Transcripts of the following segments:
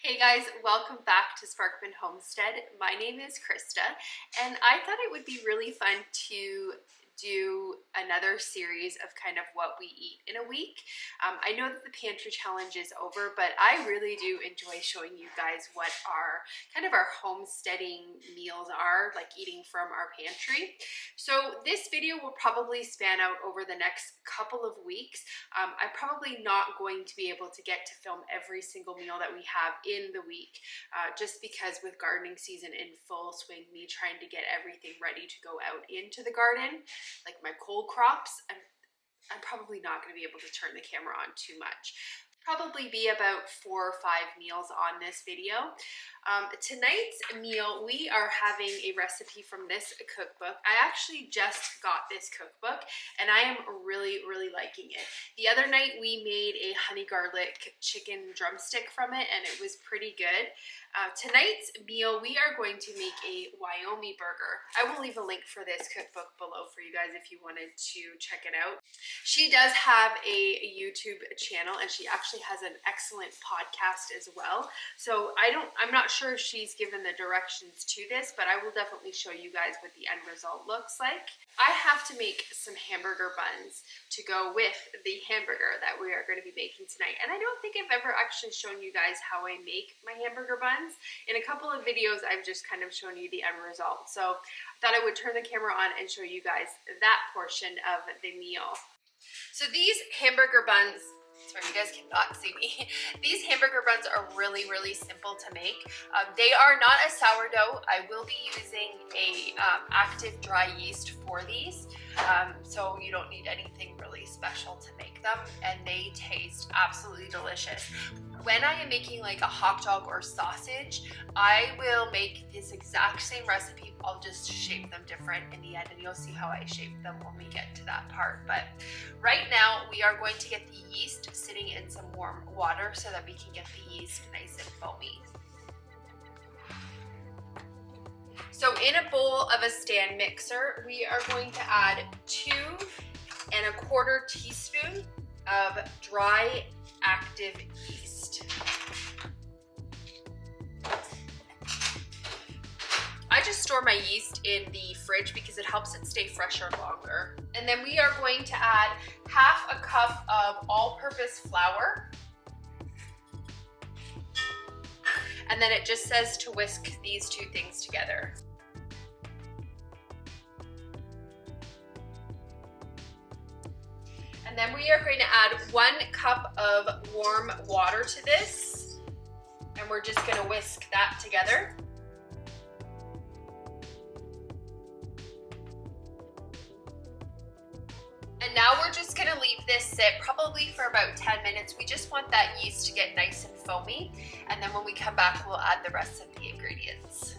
Hey guys, welcome back to Sparkman Homestead. My name is Krista, and I thought it would be really fun to do another series of kind of what we eat in a week. I know that the pantry challenge is over, but I really do enjoy showing you guys what our homesteading meals are, like eating from our pantry. So this video will probably span out over the next couple of weeks. I'm probably not going to be able to get to film every single meal that we have in the week, just because with gardening season in full swing, me trying to get everything ready to go out into the garden, like my cold crops, I'm probably not going to be able to turn the camera on too much. Probably be about 4 or 5 meals on this video. Tonight's meal, we are having a recipe from this cookbook. I actually just got this cookbook and I am really liking it. The other night we made a honey garlic chicken drumstick from it and it was pretty good. Tonight's meal, we are going to make a Wyoming burger. I will leave a link for this cookbook below for you guys if you wanted to check it out. She does have a YouTube channel and she actually has an excellent podcast as well. So I'm not sure if she's given the directions to this, but I will definitely show you guys what the end result looks like. I have to make some hamburger buns to go with the hamburger that we are going to be making tonight. And I don't think I've ever actually shown you guys how I make my hamburger buns. In a couple of videos, I've just kind of shown you the end result. So I thought I would turn the camera on and show you guys that portion of the meal. So these hamburger buns, sorry, you guys cannot see me. These hamburger buns are really simple to make. They are not a sourdough. I will be using a active dry yeast for these. So you don't need anything really special to make them, and they taste absolutely delicious. When I am making like a hot dog or sausage, I will make this exact same recipe. I'll just shape them different in the end, and you'll see how I shape them when we get to that part. But right now we are going to get the yeast sitting in some warm water so that we can get the yeast nice and foamy. So in a bowl of a stand mixer, we are going to add 2 1/4 teaspoons of dry active yeast. I just store my yeast in the fridge because it helps it stay fresher longer. And then we are going to add 1/2 cup of all-purpose flour. And then it just says to whisk these 2 things together. And then we are going to add 1 cup of warm water to this. And we're just going to whisk that together. And now we're just going to leave this sit probably for about 10 minutes. We just want that yeast to get nice and foamy. And then when we come back, we'll add the rest of the ingredients.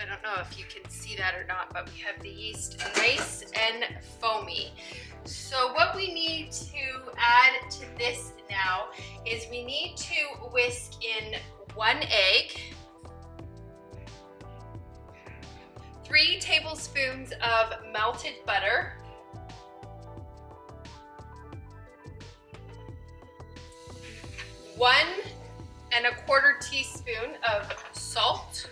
I don't know if you can see that or not, but we have the yeast nice and foamy. So what we need to add to this now is we need to whisk in 1 egg, 3 tablespoons of melted butter, 1 1/4 teaspoon of salt,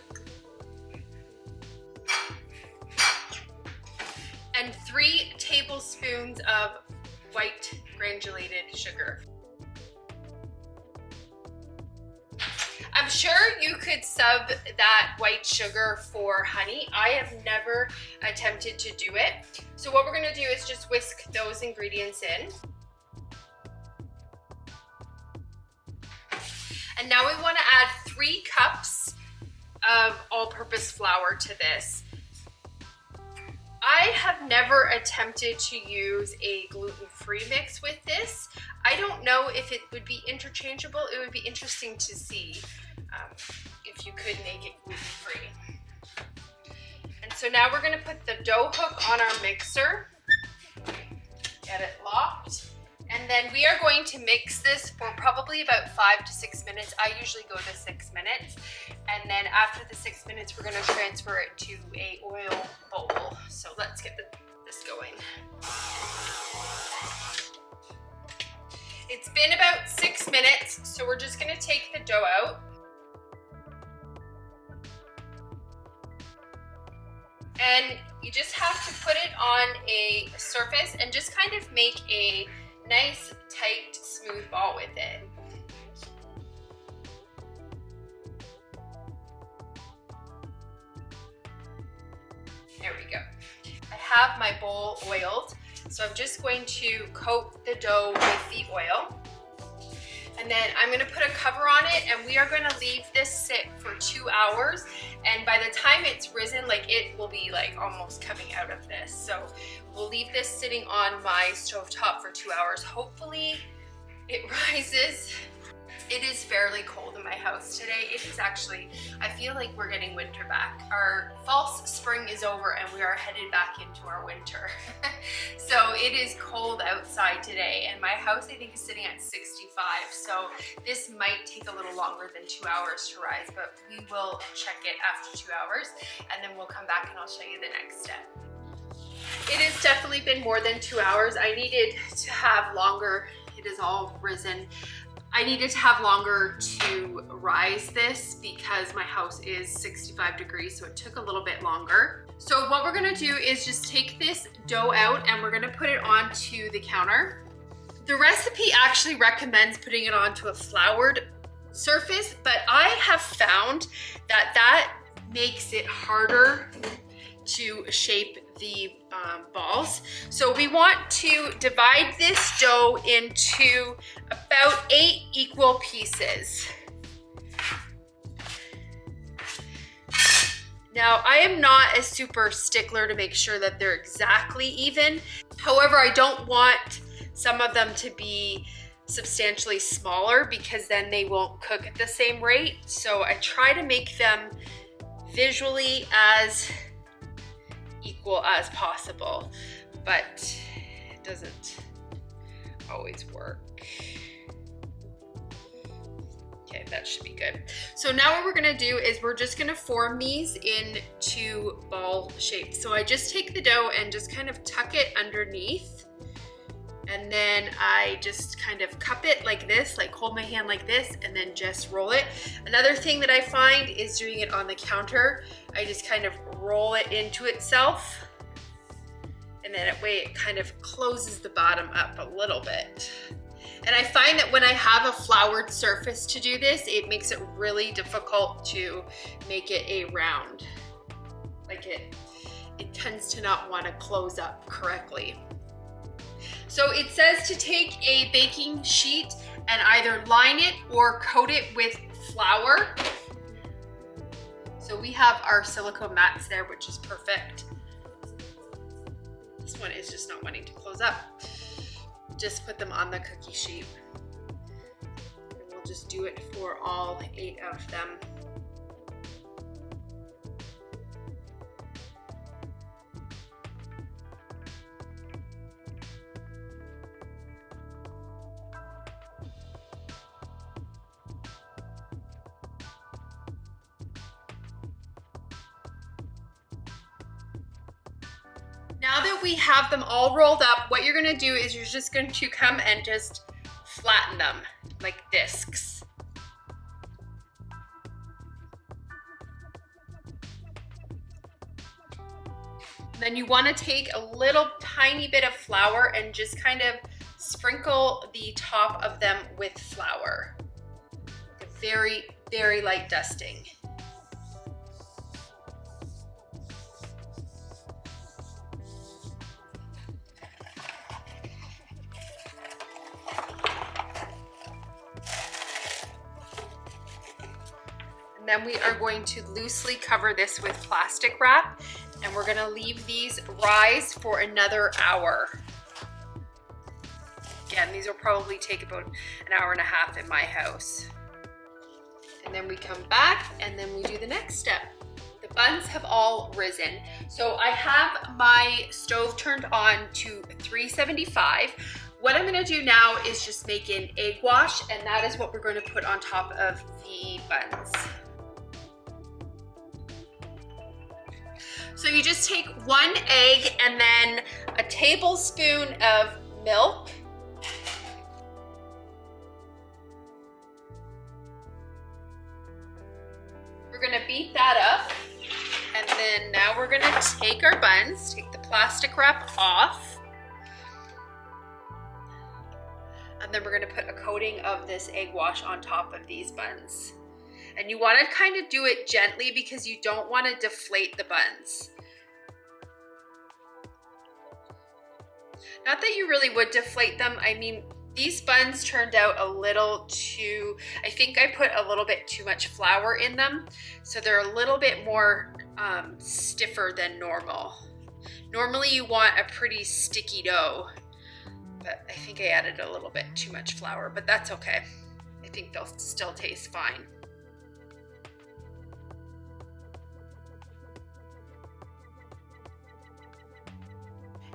and 3 tablespoons of white granulated sugar. I'm sure you could sub that white sugar for honey. I have never attempted to do it. So what we're gonna do is just whisk those ingredients in. And now we wanna add 3 cups of all-purpose flour to this. I have never attempted to use a gluten-free mix with this. I don't know if it would be interchangeable. It would be interesting to see if you could make it gluten-free. And so now we're gonna put the dough hook on our mixer, get it locked, and then we are going to mix this for probably about 5 to 6 minutes. I usually go to 6 minutes. And then after the 6 minutes, we're gonna transfer it to a oil bowl. So let's get this going. It's been about 6 minutes, so we're just gonna take the dough out. And you just have to put it on a surface and just kind of make a nice, tight, smooth ball with it. There we go. I have my bowl oiled, so I'm just going to coat the dough with the oil. And then I'm gonna put a cover on it, and we are gonna leave this sit for 2 hours. And by the time it's risen, like it will be like almost coming out of this. So we'll leave this sitting on my stovetop for 2 hours. Hopefully it rises. It is fairly cold in my house today. It is actually, I feel like we're getting winter back. Our false spring is over and we are headed back into our winter. So it is cold outside today, and my house I think is sitting at 65. So this might take a little longer than 2 hours to rise, but we will check it after 2 hours and then we'll come back and I'll show you the next step. It has definitely been more than 2 hours. I needed to have longer. It is all risen. I needed to have longer to rise this because my house is 65 degrees, so it took a little bit longer. So what we're gonna do is just take this dough out and we're gonna put it onto the counter. The recipe actually recommends putting it onto a floured surface, but I have found that that makes it harder to shape the balls. So we want to divide this dough into about 8 equal pieces. Now, I am not a super stickler to make sure that they're exactly even. However, I don't want some of them to be substantially smaller because then they won't cook at the same rate. So I try to make them visually as equal as possible, but it doesn't always work. Okay, that should be good. So now what we're gonna do is we're just gonna form these into ball shapes. So I just take the dough and just kind of tuck it underneath, and then I just kind of cup it like this, like hold my hand like this, and then just roll it. Another thing that I find is doing it on the counter. I just kind of roll it into itself, and then that way it kind of closes the bottom up a little bit. And I find that when I have a floured surface to do this, it makes it really difficult to make it a round. Like it tends to not want to close up correctly. So it says to take a baking sheet and either line it or coat it with flour. So we have our silicone mats there, which is perfect. This one is just not wanting to close up. Just put them on the cookie sheet. And we'll just do it for all 8 of them. Now that we have them all rolled up, what you're gonna do is you're just going to come and just flatten them like discs. Then you wanna take a little tiny bit of flour and just kind of sprinkle the top of them with flour. A very, very light dusting. Then we are going to loosely cover this with plastic wrap, and we're gonna leave these rise for another hour. Again, these will probably take about an hour and a half in my house. And then we come back and then we do the next step. The buns have all risen. So I have my stove turned on to 375. What I'm gonna do now is just make an egg wash, and that is what we're going to put on top of the buns. So you just take 1 egg and then a tablespoon of milk. gonna beat that up. And then now we're gonna take our buns, take the plastic wrap off. And then we're gonna put a coating of this egg wash on top of these buns. And you wanna kind of do it gently because you don't wanna deflate the buns. Not that you really would deflate them. I mean, these buns turned out a little too, I think I put a little bit too much flour in them. So they're a little bit more stiffer than normal. Normally you want a pretty sticky dough, but I think I added a little bit too much flour, but that's okay. I think they'll still taste fine.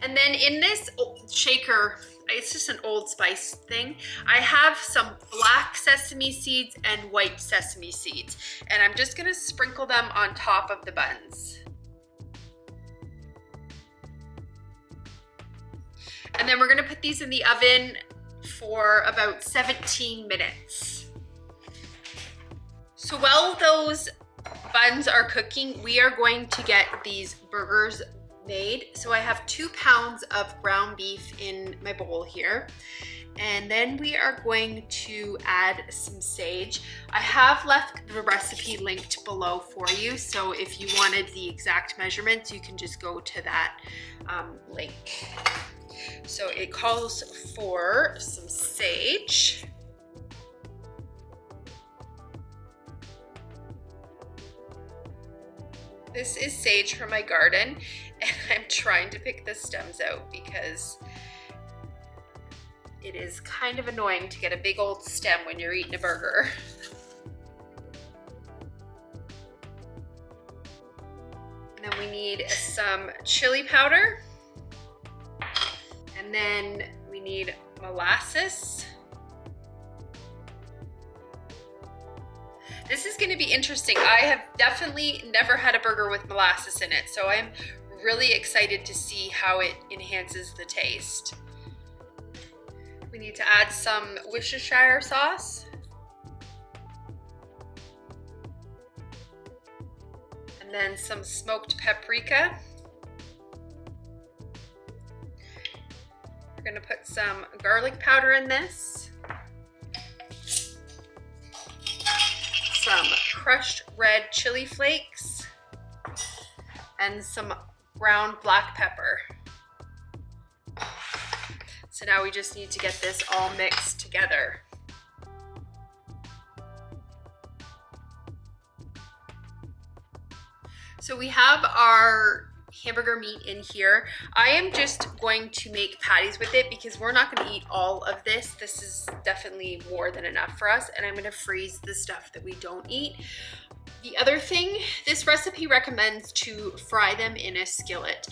And then in this shaker, it's just an Old Spice thing, I have some black sesame seeds and white sesame seeds. And I'm just gonna sprinkle them on top of the buns. And then we're gonna put these in the oven for about 17 minutes. So while those buns are cooking, we are going to get these burgers made. So I have 2 pounds of ground beef in my bowl here. And then we are going to add some sage. I have left the recipe linked below for you. So if you wanted the exact measurements, you can just go to that link. So it calls for some sage. This is sage from my garden, and I'm trying to pick the stems out because it is kind of annoying to get a big old stem when you're eating a burger. And then we need some chili powder. And then we need molasses. This is gonna be interesting. I have definitely never had a burger with molasses in it, so I'm really excited to see how it enhances the taste. We need to add some Worcestershire sauce. And then some smoked paprika. We're gonna put some garlic powder in this. Some crushed red chili flakes and some ground black pepper. So now we just need to get this all mixed together. So we have our hamburger meat in here. I am just going to make patties with it because we're not going to eat all of this. This is definitely more than enough for us, and I'm going to freeze the stuff that we don't eat. The other thing, this recipe recommends to fry them in a skillet.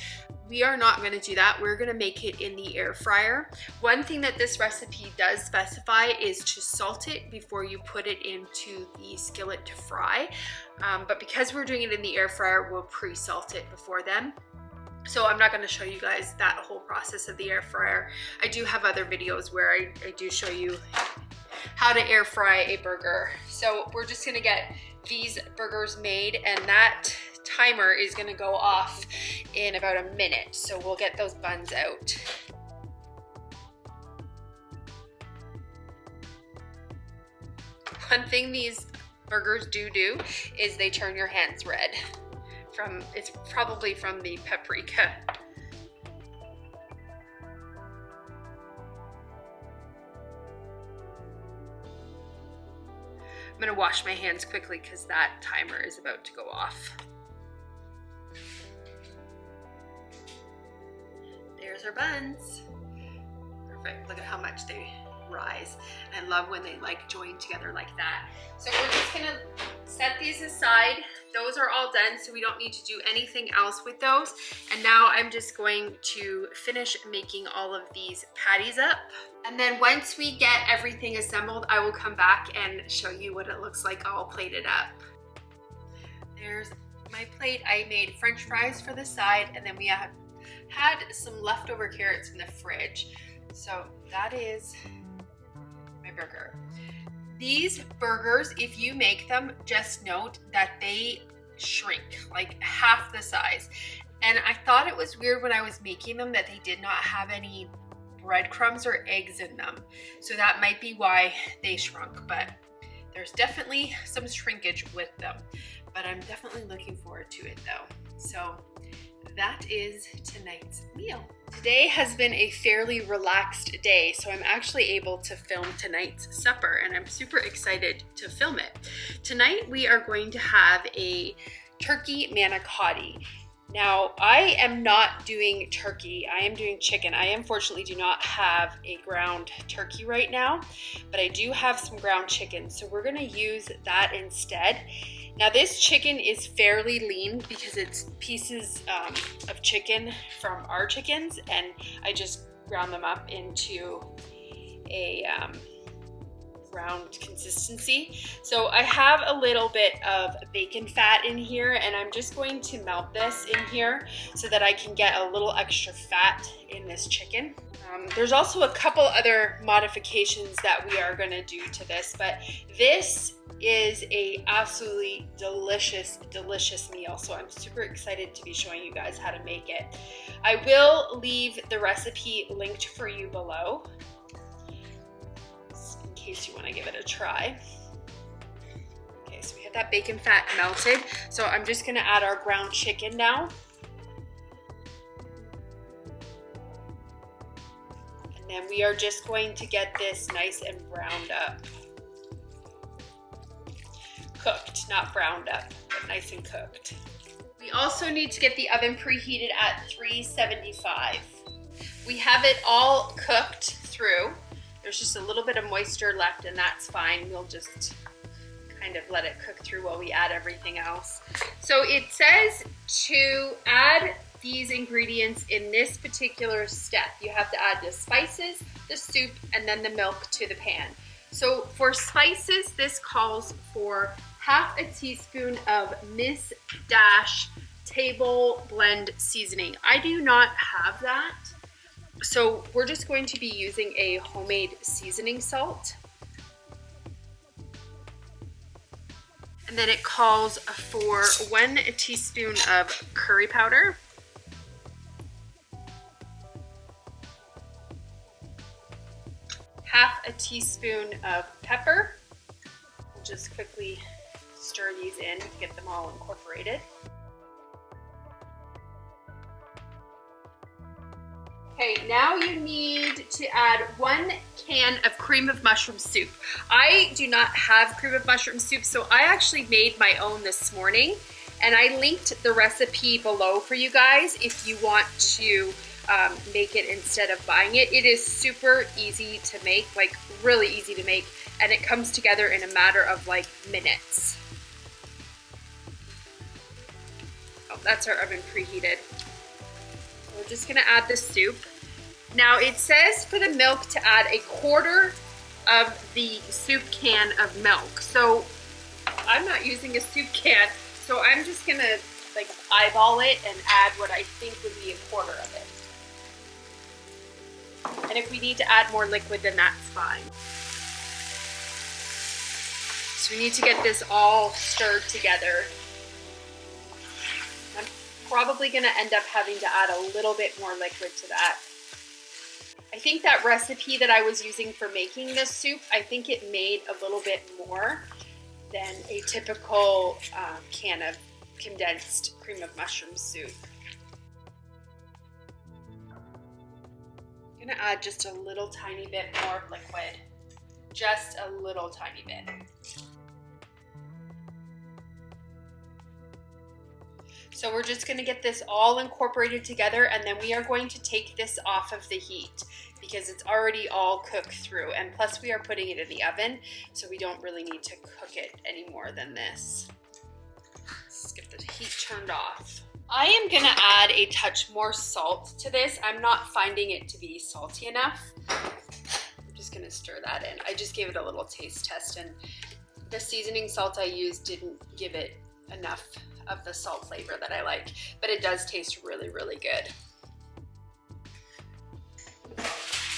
We are not going to do that. We're going to make it in the air fryer. One thing that this recipe does specify is to salt it before you put it into the skillet to fry. But because we're doing it in the air fryer, we'll pre-salt it before then. So I'm not going to show you guys that whole process of the air fryer. I do have other videos where I do show you how to air fry a burger. So we're just going to get these burgers made, and that timer is going to go off in about a minute. So we'll get those buns out. One thing these burgers do is they turn your hands red. It's probably from the paprika. I'm gonna wash my hands quickly because that timer is about to go off. There's our buns. Perfect, look at how much they rise. And I love when they like join together like that. So we're just gonna set these aside. Those are all done, so we don't need to do anything else with those. And now I'm just going to finish making all of these patties up. And then once we get everything assembled, I will come back and show you what it looks like all plated up. There's my plate. I made French fries for the side, and then we have had some leftover carrots in the fridge. So that is my burger. These burgers, if you make them, just note that they shrink like half the size. And I thought it was weird when I was making them that they did not have any breadcrumbs or eggs in them. So that might be why they shrunk, but there's definitely some shrinkage with them. But I'm definitely looking forward to it though. So that is tonight's meal. Today has been a fairly relaxed day, so I'm actually able to film tonight's supper, and I'm super excited to film it. Tonight we are going to have a turkey manicotti. Now, I am not doing turkey, I am doing chicken. I unfortunately do not have a ground turkey right now, but I do have some ground chicken, so we're gonna use that instead. Now this chicken is fairly lean because it's pieces of chicken from our chickens, and I just ground them up into a round consistency. So I have a little bit of bacon fat in here, and I'm just going to melt this in here so that I can get a little extra fat in this chicken. There's also a couple other modifications that we are going to do to this, but this is a absolutely delicious meal, so I'm super excited to be showing you guys how to make it. I will leave the recipe linked for you below in case you want to give it a try. Okay, so we have that bacon fat melted, so I'm just going to add our ground chicken now. And then we are just going to get this nice and browned up. Cooked, not browned up, but nice and cooked. We also need to get the oven preheated at 375. We have it all cooked through. There's just a little bit of moisture left, and that's fine. We'll just kind of let it cook through while we add everything else. So it says to add these ingredients in this particular step. You have to add the spices, the soup, and then the milk to the pan. So for spices, this calls for half a teaspoon of Miss Dash table blend seasoning. I do not have that, so we're just going to be using a homemade seasoning salt. And then it calls for 1 teaspoon of curry powder, half a teaspoon of pepper. We'll just quickly stir these in to get them all incorporated. Okay, now you need to add 1 can of cream of mushroom soup. I do not have cream of mushroom soup, so I actually made my own this morning, and I linked the recipe below for you guys if you want to make it instead of buying it. It is super easy to make, like really easy to make, and it comes together in a matter of like minutes. Oh, that's our oven preheated. We're just gonna add the soup. Now it says for the milk to add 1/4 of the soup can of milk. So I'm not using a soup can, so I'm just gonna like eyeball it and add what I think would be 1/4 of it. And if we need to add more liquid, then that's fine. So we need to get this all stirred together. I'm probably gonna end up having to add a little bit more liquid to that. I think that recipe that I was using for making this soup, I think it made a little bit more than a typical can of condensed cream of mushroom soup. I'm gonna add just a little tiny bit more liquid, just a little tiny bit. So we're just gonna get this all incorporated together, and then we are going to take this off of the heat because it's already all cooked through, and plus we are putting it in the oven, so we don't really need to cook it any more than this. Let's get the heat turned off. I am gonna add a touch more salt to this. I'm not finding it to be salty enough. I'm just gonna stir that in. I just gave it a little taste test, and the seasoning salt I used didn't give it enough of the salt flavor that I like, but it does taste really, really good.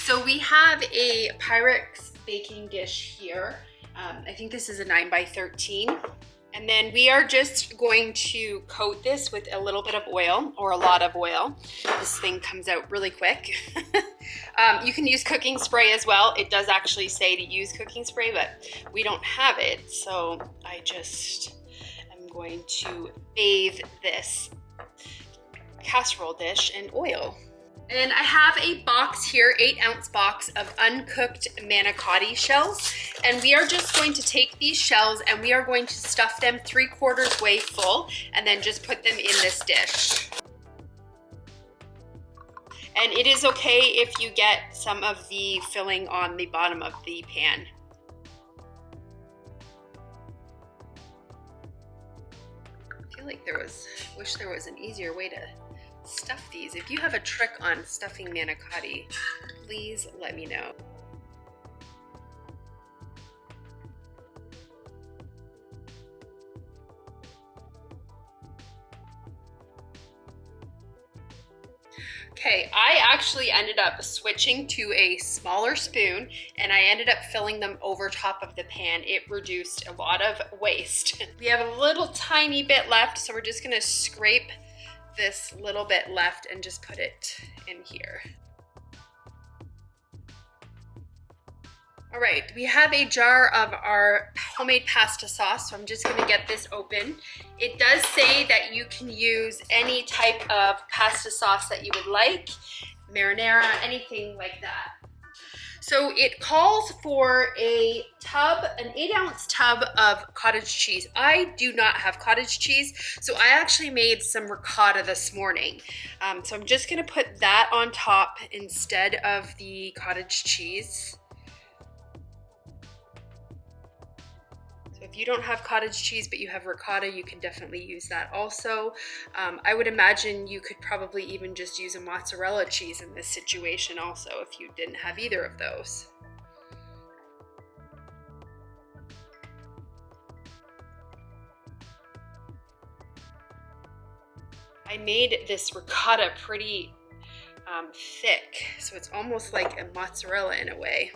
So we have a Pyrex baking dish here, I think this is a 9 by 13. And then we are just going to coat this with a little bit of oil or a lot of oil. This thing comes out really quick. You can use cooking spray as well. It does actually say to use cooking spray, but we don't have it. So I just am going to bathe this casserole dish in oil. And I have a box here, 8-ounce box of uncooked manicotti shells. And we are just going to take these shells and we are going to stuff them 3/4 way full and then just put them in this dish. And it is okay if you get some of the filling on the bottom of the pan. I feel like wish there was an easier way to stuff these. If you have a trick on stuffing manicotti, please let me know. Okay, I actually ended up switching to a smaller spoon and I ended up filling them over top of the pan. It reduced a lot of waste. We have a little tiny bit left, so we're just gonna scrape this little bit left and just put it in here. All right, we have a jar of our homemade pasta sauce, so I'm just gonna get this open. It does say that you can use any type of pasta sauce that you would like, marinara, anything like that. So it calls for a tub, an 8-ounce tub of cottage cheese. I do not have cottage cheese, so I actually made some ricotta this morning. So I'm just gonna put that on top instead of the cottage cheese. So if you don't have cottage cheese, but you have ricotta, you can definitely use that also. I would imagine you could probably even just use a mozzarella cheese in this situation also if you didn't have either of those. I made this ricotta pretty thick, so it's almost like a mozzarella in a way.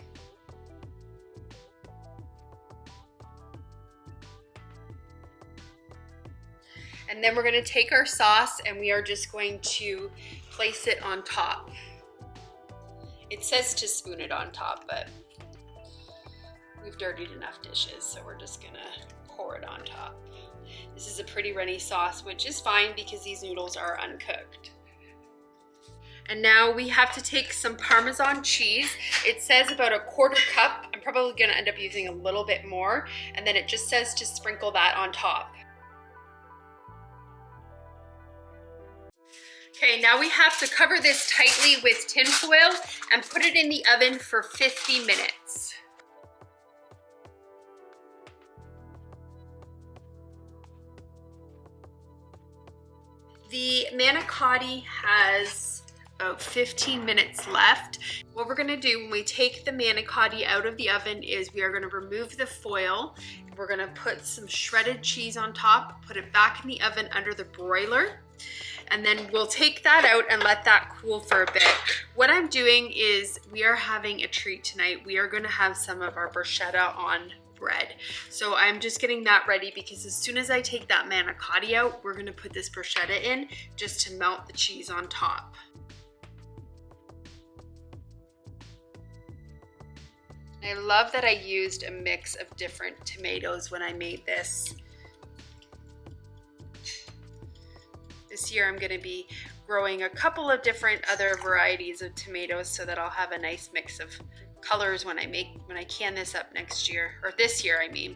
And then we're gonna take our sauce and we are just going to place it on top. It says to spoon it on top, but we've dirtied enough dishes, so we're just gonna pour it on top. This is a pretty runny sauce, which is fine because these noodles are uncooked. And now we have to take some Parmesan cheese. It says about a 1/4 cup. I'm probably gonna end up using a little bit more. And then it just says to sprinkle that on top. Okay, now we have to cover this tightly with tin foil and put it in the oven for 50 minutes. The manicotti has about 15 minutes left. What we're gonna do when we take the manicotti out of the oven is we are gonna remove the foil. We're gonna put some shredded cheese on top, put it back in the oven under the broiler. And then we'll take that out and let that cool for a bit. What I'm doing is we are having a treat tonight. We are gonna have some of our bruschetta on bread. So I'm just getting that ready because as soon as I take that manicotti out, we're gonna put this bruschetta in just to melt the cheese on top. I love that I used a mix of different tomatoes when I made this. This year I'm gonna be growing a couple of different other varieties of tomatoes so that I'll have a nice mix of colors when I can this up next year, or this year I mean.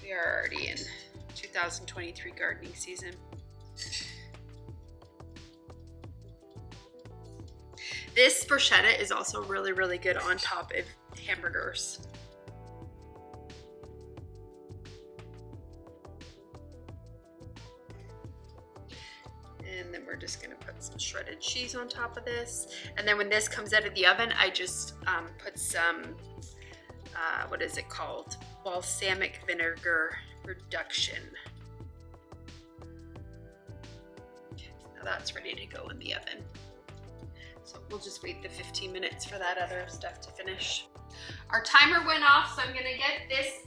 We are already in 2023 gardening season. This bruschetta is also really, really good on top of hamburgers. And then we're just gonna put some shredded cheese on top of this. And then when this comes out of the oven, I just put some, what is it called? Balsamic vinegar reduction. Okay, now that's ready to go in the oven. So we'll just wait the 15 minutes for that other stuff to finish. Our timer went off, so I'm gonna get this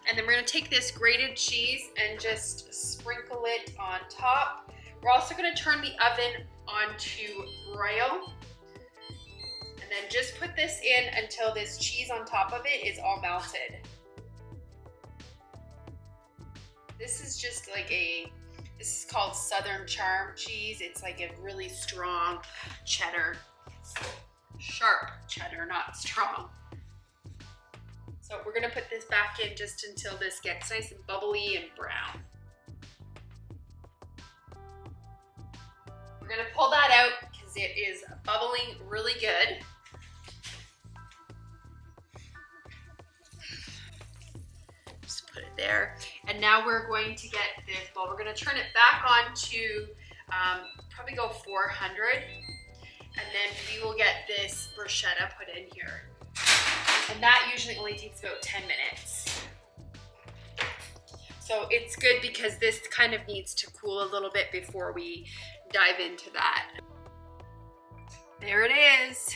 And then we're gonna take this grated cheese and just sprinkle it on top. We're also gonna turn the oven on to broil. And then just put this in until this cheese on top of it is all melted. This is just like this is called Southern Charm cheese. It's like a really strong cheddar. Sharp cheddar, not strong. So we're gonna put this back in just until this gets nice and bubbly and brown. We're gonna pull that out because it is bubbling really good. Just put it there. And now we're going to get this, well, we're gonna turn it back on to probably go 400. And then we will get this bruschetta put in here. And that usually only takes about 10 minutes. So it's good because this kind of needs to cool a little bit before we dive into that. There it is.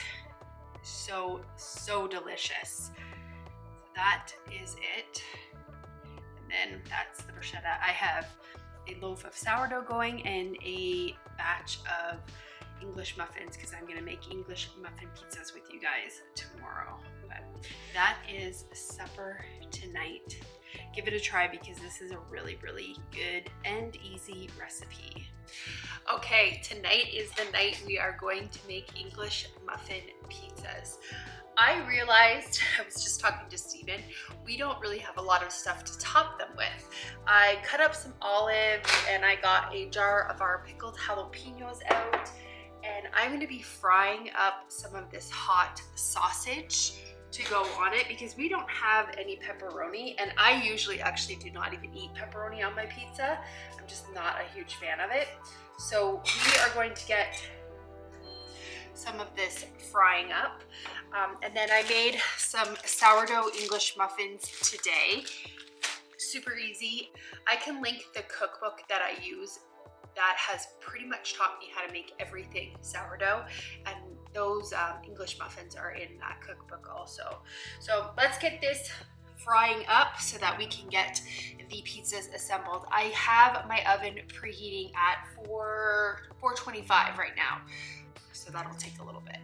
So delicious. That is it. And then that's the bruschetta. I have a loaf of sourdough going and a batch of English muffins because I'm gonna make English muffin pizzas with you guys tomorrow. But that is supper tonight. Give it a try because this is a really, really good and easy recipe. Okay, tonight is the night we are going to make English muffin pizzas. I realized, I was just talking to Steven, we don't really have a lot of stuff to top them with. I cut up some olives and I got a jar of our pickled jalapenos out. And I'm gonna be frying up some of this hot sausage to go on it because we don't have any pepperoni, and I usually actually do not even eat pepperoni on my pizza. I'm just not a huge fan of it. So we are going to get some of this frying up. And then I made some sourdough English muffins today. Super easy. I can link the cookbook that I use that has pretty much taught me how to make everything sourdough, and those English muffins are in that cookbook also. So let's get this frying up so that we can get the pizzas assembled. I have my oven preheating at 425 right now, so that'll take a little bit.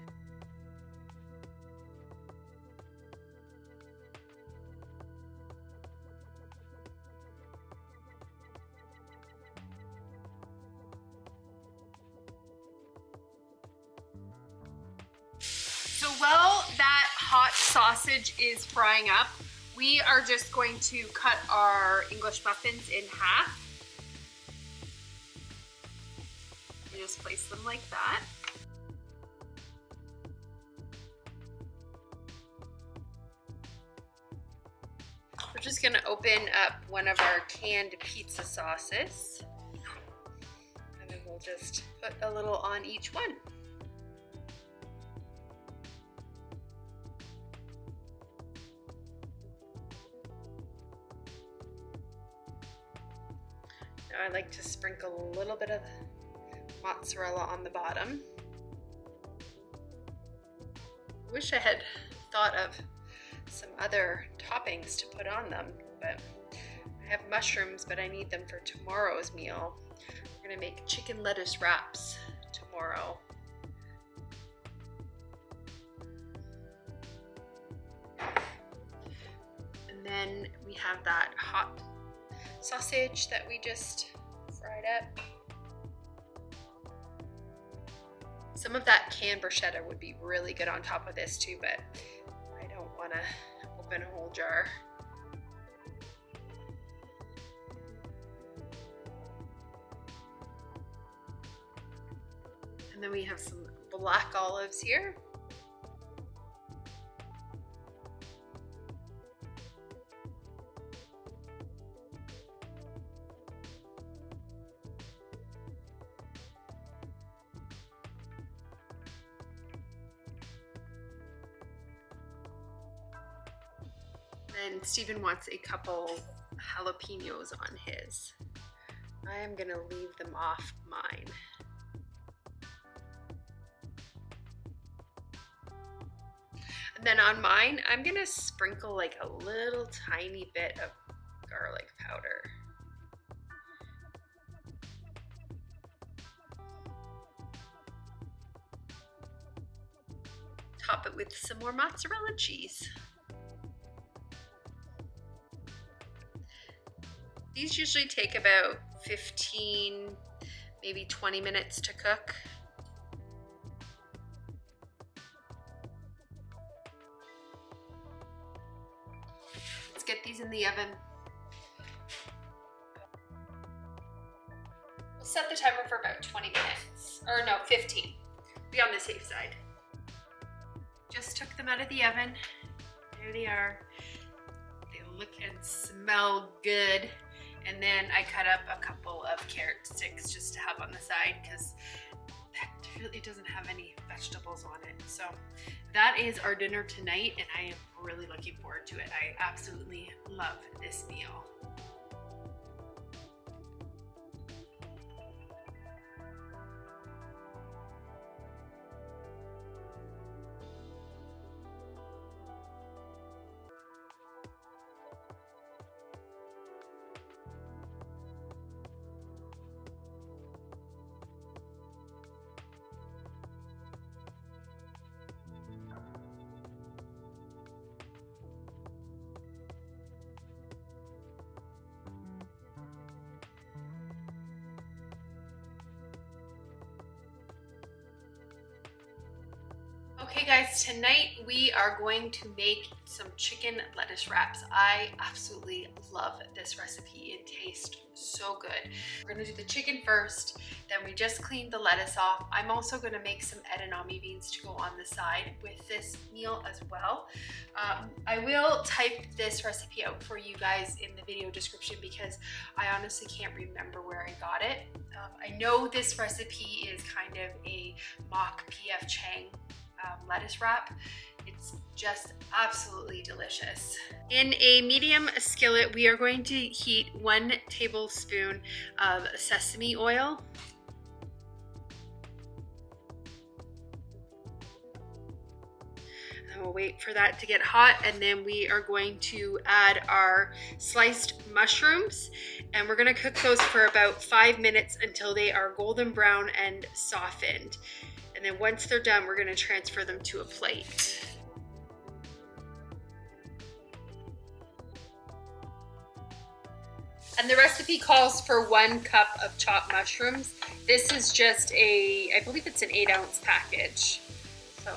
So while that hot sausage is frying up, we are just going to cut our English muffins in half. You just place them like that. We're just gonna open up one of our canned pizza sauces. And then we'll just put a little on each one. I like to sprinkle a little bit of mozzarella on the bottom. Wish I had thought of some other toppings to put on them, but I have mushrooms, but I need them for tomorrow's meal. We're gonna make chicken lettuce wraps tomorrow. And then we have that hot sausage that we just fried up. Some of that canned bruschetta would be really good on top of this too, but I don't want to open a whole jar. And then we have some black olives here. And Steven wants a couple jalapenos on his. I am gonna leave them off mine. And then on mine, I'm gonna sprinkle like a little tiny bit of garlic powder. Top it with some more mozzarella cheese. These usually take about 15, maybe 20 minutes to cook. Let's get these in the oven. We'll set the timer for about 20 minutes, or no, 15. Be on the safe side. Just took them out of the oven. There they are. They look and smell good. And then I cut up a couple of carrot sticks just to have on the side because that really doesn't have any vegetables on it. So that is our dinner tonight, and I am really looking forward to it. I absolutely love this meal. Okay guys, tonight we are going to make some chicken lettuce wraps. I absolutely love this recipe. It tastes so good. We're gonna do the chicken first, then we just cleaned the lettuce off. I'm also gonna make some edamame beans to go on the side with this meal as well. I will type this recipe out for you guys in the video description because I honestly can't remember where I got it. I know this recipe is kind of a mock P.F. Chang lettuce wrap. It's just absolutely delicious. In a medium skillet, we are going to heat 1 tablespoon of sesame oil. And we'll wait for that to get hot, and then we are going to add our sliced mushrooms, and we're gonna cook those for about 5 minutes until they are golden brown and softened. And then once they're done, we're gonna transfer them to a plate. And the recipe calls for 1 cup of chopped mushrooms. This is just I believe it's an 8-ounce package. So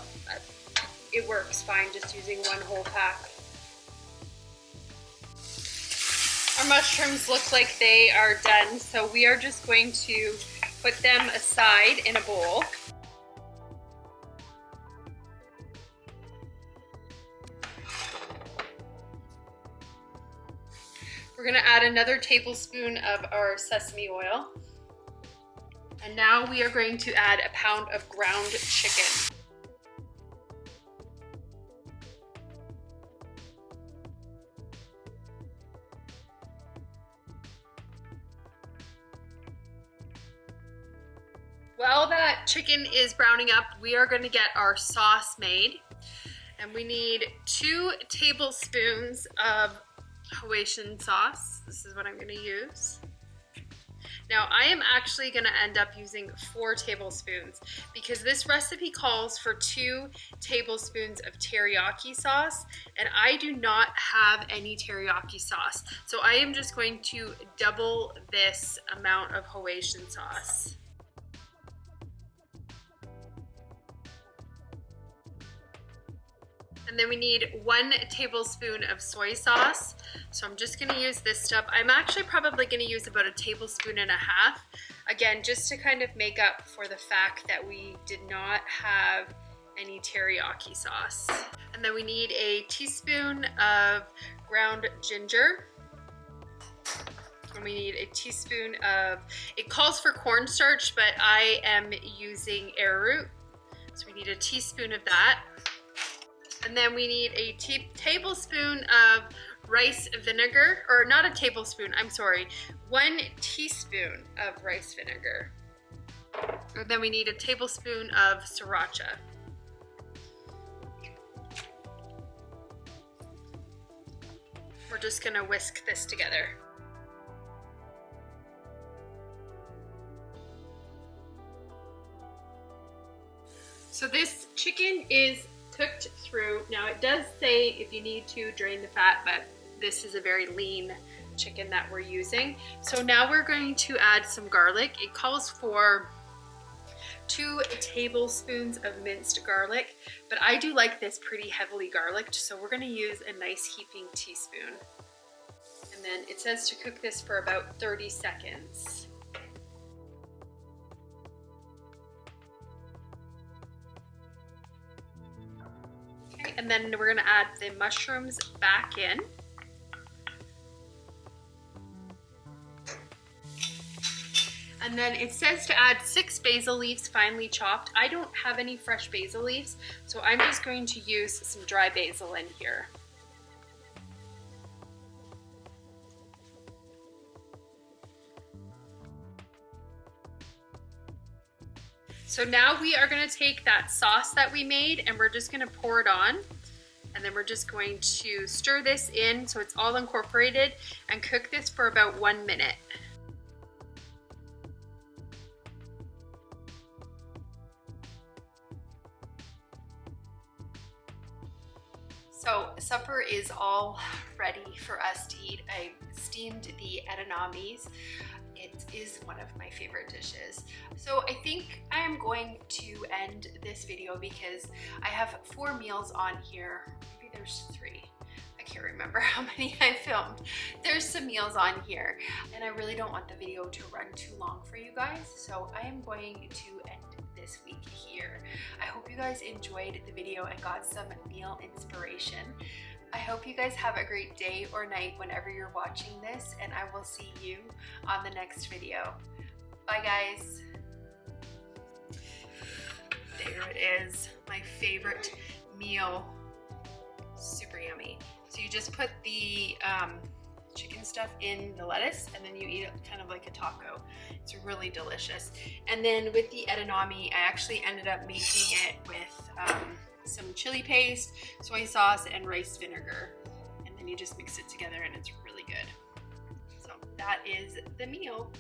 it works fine just using 1 whole pack. Our mushrooms look like they are done, so we are just going to put them aside in a bowl. We're gonna add another tablespoon of our sesame oil. And now we are going to add a pound of ground chicken. While that chicken is browning up, we are gonna get our sauce made. And we need 2 tablespoons of Hawaiian sauce. This is what I'm going to use. Now I am actually going to end up using 4 tablespoons because this recipe calls for 2 tablespoons of teriyaki sauce, and I do not have any teriyaki sauce. So I am just going to double this amount of Hawaiian sauce. And then we need 1 tablespoon of soy sauce. So I'm just gonna use this stuff. I'm actually probably gonna use about 1.5 tablespoons. Again, just to kind of make up for the fact that we did not have any teriyaki sauce. And then we need a teaspoon of ground ginger. And we need a teaspoon of, it calls for cornstarch, but I am using arrowroot. So we need a teaspoon of that. And then we need a tablespoon of rice vinegar, or not a tablespoon, I'm sorry, 1 teaspoon of rice vinegar. And then we need a tablespoon of sriracha. We're we're just gonna whisk this together. So this chicken is cooked through. Now it does say if you need to drain the fat, but this is a very lean chicken that we're using. So now we're going to add some garlic. It calls for 2 tablespoons of minced garlic, but I do like this pretty heavily garlicked, so we're gonna use a nice heaping teaspoon. And then it says to cook this for about 30 seconds. Okay, and then we're gonna add the mushrooms back in. And then it says to add 6 basil leaves finely chopped. I don't have any fresh basil leaves, so I'm just going to use some dry basil in here. So now we are going to take that sauce that we made and we're just going to pour it on. And then we're just going to stir this in so it's all incorporated and cook this for about 1 minute. So supper is all ready for us to eat. I steamed the edamames. It is one of my favorite dishes. So I think I am going to end this video because I have 4 meals on here. Maybe there's 3. I can't remember how many I filmed. There's some meals on here and I really don't want the video to run too long for you guys. So I am going to end this week here. I hope you guys enjoyed the video and got some meal inspiration. I hope you guys have a great day or night whenever you're watching this, and I will see you on the next video. Bye guys. There it is, my favorite meal. Super yummy. So you just put the chicken stuff in the lettuce and then you eat it kind of like a taco. It's really delicious. And then with the edamame, I actually ended up making it with some chili paste, soy sauce, and rice vinegar. And then you just mix it together and it's really good. So that is the meal.